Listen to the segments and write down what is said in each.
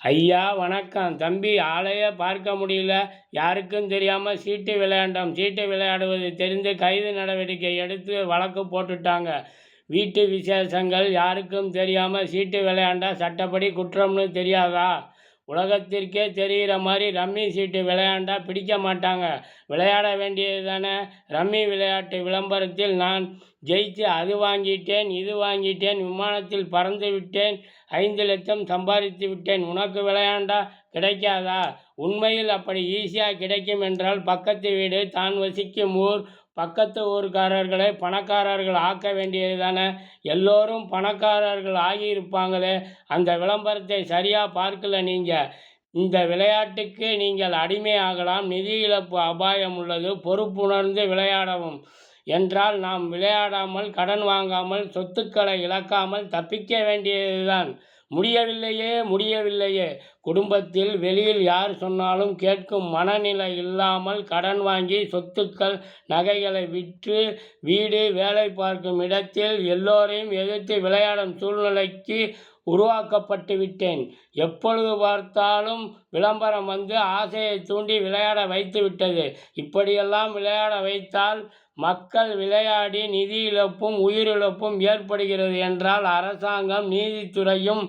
ஐயா வணக்கம். தம்பி ஆளையே பார்க்க முடியல. யாருக்கும் தெரியாம சீட்டு விளையாண்டோம். சீட்டு விளையாடுவது தெரிந்து கைது நடவடிக்கை எடுத்து வழக்கு போட்டுட்டாங்க. வீட்டு விசேஷங்கள் யாருக்கும் தெரியாம சீட்டு விளையாண்டா சட்டப்படி குற்றம்னு தெரியாதா? உலகத்திற்கே தெரிகிற மாதிரி ரம்மி சீட்டு விளையாண்டா பிடிக்க மாட்டாங்க. விளையாட வேண்டியது தானே. ரம்மி விளையாட்டு விளம்பரத்தில் நான் ஜெயித்து அது வாங்கிட்டேன், இது வாங்கிட்டேன், விமானத்தில் பறந்து விட்டேன், 5 லட்சம் சம்பாதித்து விட்டேன், உனக்கு விளையாண்டா கிடைக்காதா? உண்மையில் அப்படி ஈஸியாக கிடைக்கும் என்றால் பக்கத்து வீடு, தான் வசிக்கும் ஊர், பக்கத்து ஊர்க்காரர்களை பணக்காரர்கள் ஆக்க வேண்டியது தானே. எல்லோரும் பணக்காரர்கள் ஆகியிருப்பாங்களே. அந்த விளம்பரத்தை சரியாக பார்க்கல நீங்கள். இந்த விளையாட்டுக்கு நீங்கள் அடிமை ஆகலாம். நிதி இழப்பு அபாயம் உள்ளது. பொறுப்புணர்ந்து விளையாடவும் என்றால் நாம் விளையாடாமல், கடன் வாங்காமல், சொத்துக்களை இழக்காமல் தப்பிக்க வேண்டியதுதான். முடியவில்லையே. குடும்பத்தில் வெளியில் யார் சொன்னாலும் கேட்கும் மனநிலை இல்லாமல் கடன் வாங்கி சொத்துக்கள் நகைகளை விற்று வீடு வேலை பார்க்கும் இடத்தில் எல்லோரையும் எதிர்த்து விளையாடும் சூழ்நிலைக்கு உருவாக்கப்பட்டு விட்டேன். எப்பொழுது பார்த்தாலும் விளம்பரம் வந்து ஆசையை தூண்டி விளையாட வைத்து விட்டது. இப்படியெல்லாம் விளையாட வைத்தால் மக்கள் விளையாடி நிதி இழப்பும் உயிரிழப்பும் ஏற்படுகிறது என்றால் அரசாங்கம் நீதித்துறையும்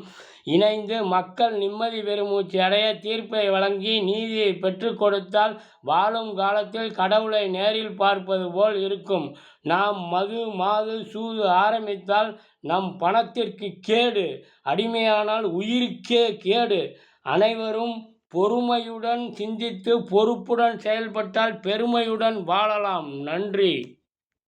இணைந்து மக்கள் நிம்மதி பெருமூச்சு அடைய தீர்ப்பை வழங்கி நீதியை பெற்று கொடுத்தால் வாழும் காலத்தில் கடவுளை நேரில் பார்ப்பது போல் இருக்கும். நாம் மது மாது சூது ஆரம்பித்தால் நம் பணத்திற்கு கேடு, அடிமையானால் உயிருக்கே கேடு. அனைவரும் பொறுமையுடன் சிந்தித்து பொறுப்புடன் செயல்பட்டால் பெருமையுடன் வாழலாம். நன்றி.